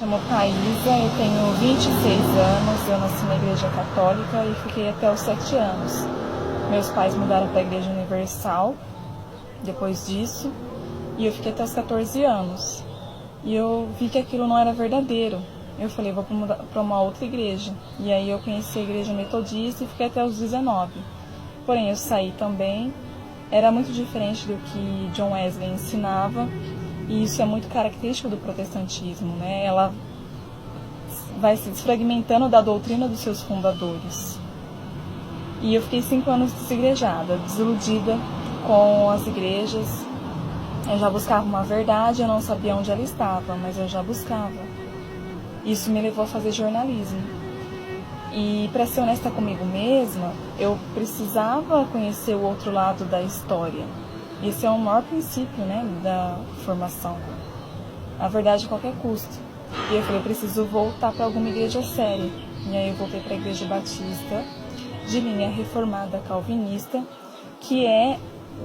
Chamo Thaisa, eu tenho 26 anos, eu nasci na Igreja Católica e fiquei até os 7 anos. Meus pais mudaram para a Igreja Universal depois disso e eu fiquei até os 14 anos. E eu vi que aquilo não era verdadeiro. Eu falei, vou para uma outra igreja. E aí eu conheci a Igreja Metodista e fiquei até os 19. Porém, eu saí também. Era muito diferente do que John Wesley ensinava. E isso é muito característico do protestantismo, né? Ela vai se desfragmentando da doutrina dos seus fundadores. E eu fiquei 5 anos desigrejada, desiludida com as igrejas. Eu já buscava uma verdade, eu não sabia onde ela estava, mas eu já buscava. Isso me levou a fazer jornalismo. E para ser honesta comigo mesma, eu precisava conhecer o outro lado da história. Esse é o maior princípio, né, da formação. A verdade a qualquer custo. E eu falei, eu preciso voltar para alguma igreja séria. E aí eu voltei para a Igreja Batista, de linha reformada calvinista, que é,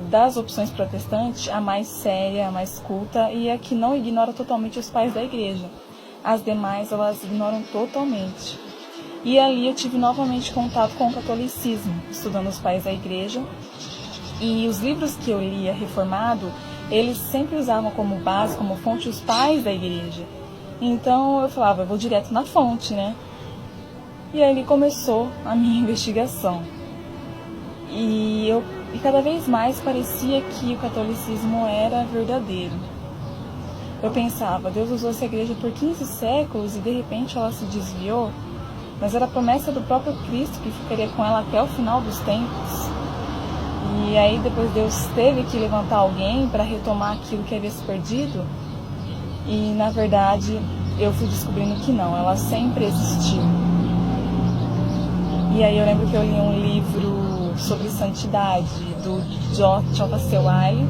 das opções protestantes, a mais séria, a mais culta e a que não ignora totalmente os pais da igreja. As demais, elas ignoram totalmente. E ali eu tive novamente contato com o catolicismo, estudando os pais da igreja. E os livros que eu lia reformado, eles sempre usavam como base, como fonte, os pais da igreja. Então eu falava, eu vou direto na fonte, né? E aí começou a minha investigação. E cada vez mais parecia que o catolicismo era verdadeiro. Eu pensava, Deus usou essa igreja por 15 séculos e de repente ela se desviou, mas era a promessa do próprio Cristo que ficaria com ela até o final dos tempos. E aí depois Deus teve que levantar alguém para retomar aquilo que havia se perdido. E na verdade eu fui descobrindo que não, ela sempre existiu. E aí eu lembro que eu li um livro sobre santidade do J.C. Ryle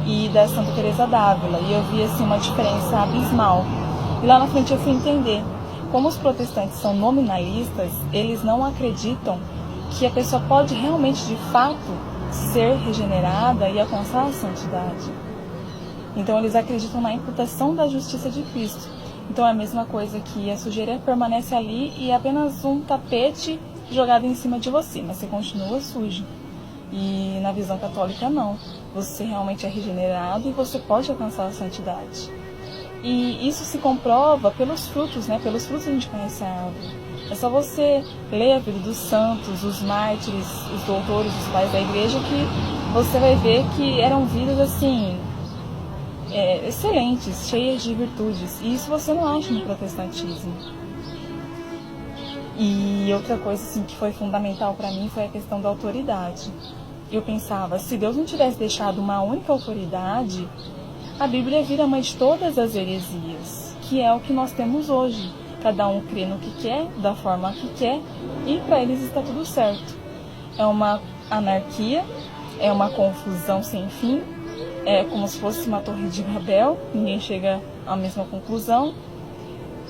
e da Santa Teresa d'Ávila, e eu vi assim uma diferença abismal. E lá na frente eu fui entender como os protestantes são nominalistas, eles não acreditam que a pessoa pode realmente, de fato, ser regenerada e alcançar a santidade. Então eles acreditam na imputação da justiça de Cristo. Então é a mesma coisa que a sujeira permanece ali e é apenas um tapete jogado em cima de você, mas você continua sujo. E na visão católica não, você realmente é regenerado e você pode alcançar a santidade. E isso se comprova pelos frutos, né? Pelos frutos a gente conhece a árvore. É só você ler a vida dos santos, os mártires, os doutores, os pais da igreja, que você vai ver que eram vidas assim, excelentes, cheias de virtudes. E isso você não acha no protestantismo. E outra coisa assim, que foi fundamental para mim foi a questão da autoridade. Eu pensava, se Deus não tivesse deixado uma única autoridade, a Bíblia vira mãe de todas as heresias, que é o que nós temos hoje. Cada um crê no que quer, da forma que quer, e para eles está tudo certo. É uma anarquia, é uma confusão sem fim, é como se fosse uma torre de Babel, ninguém chega à mesma conclusão.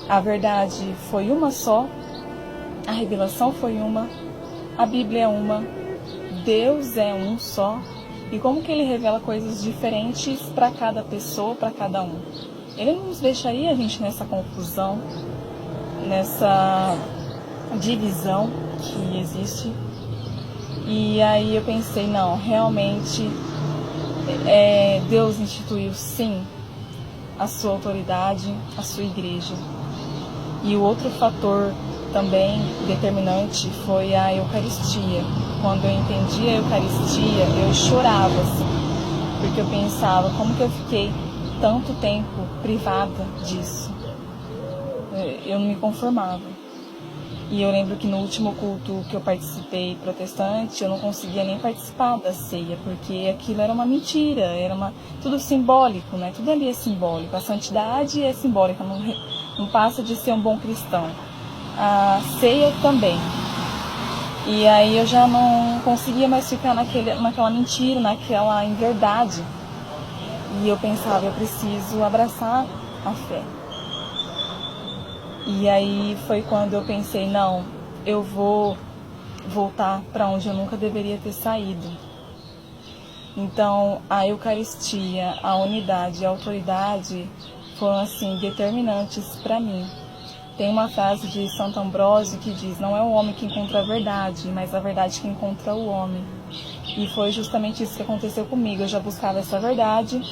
A verdade foi uma só, a revelação foi uma, a Bíblia é uma, Deus é um só. E como que ele revela coisas diferentes para cada pessoa, para cada um? Ele não nos deixaria a gente nessa confusão, nessa divisão que existe. E aí eu pensei, não, realmente Deus instituiu sim a sua autoridade, a sua igreja. E o outro fator também determinante foi a Eucaristia. Quando eu entendi a Eucaristia, eu chorava, assim, porque eu pensava, como que eu fiquei tanto tempo privada disso? Eu não me conformava. E eu lembro que no último culto que eu participei protestante, eu não conseguia nem participar da ceia, porque aquilo era uma mentira, era tudo simbólico, né? Tudo ali é simbólico. A santidade é simbólica, não passa de ser um bom cristão. A ceia também. E aí eu já não conseguia mais ficar naquela mentira, naquela inverdade. E eu pensava, eu preciso abraçar a fé. E aí foi quando eu pensei, não, eu vou voltar para onde eu nunca deveria ter saído. Então a Eucaristia, a unidade e a autoridade foram assim determinantes para mim. Tem uma frase de Santo Ambrósio que diz: não é o homem que encontra a verdade, mas a verdade que encontra o homem. E foi justamente isso que aconteceu comigo. Eu já buscava essa verdade,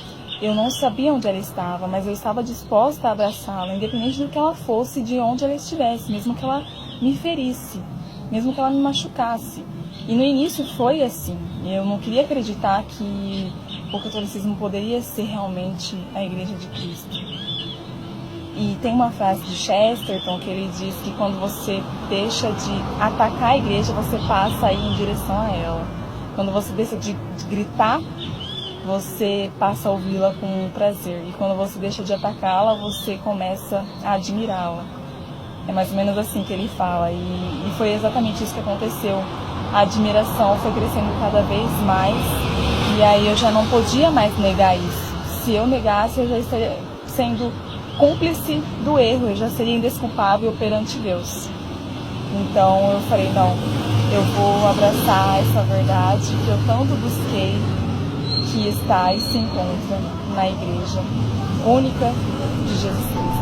eu não sabia onde ela estava, mas eu estava disposta a abraçá-la, independente do que ela fosse, de onde ela estivesse, mesmo que ela me ferisse, mesmo que ela me machucasse. E no início foi assim. Eu não queria acreditar que o catolicismo poderia ser realmente a Igreja de Cristo. E tem uma frase de Chesterton que ele diz que quando você deixa de atacar a igreja, você passa a ir em direção a ela. Quando você deixa de gritar, você passa a ouvi-la com prazer. E quando você deixa de atacá-la, você começa a admirá-la. É mais ou menos assim que ele fala. E foi exatamente isso que aconteceu. A admiração foi crescendo cada vez mais. E aí eu já não podia mais negar isso. Se eu negasse, eu já estaria sendo cúmplice do erro, eu já seria indesculpável perante Deus. Então eu falei, não, eu vou abraçar essa verdade que eu tanto busquei, que está e se encontra na Igreja única de Jesus Cristo.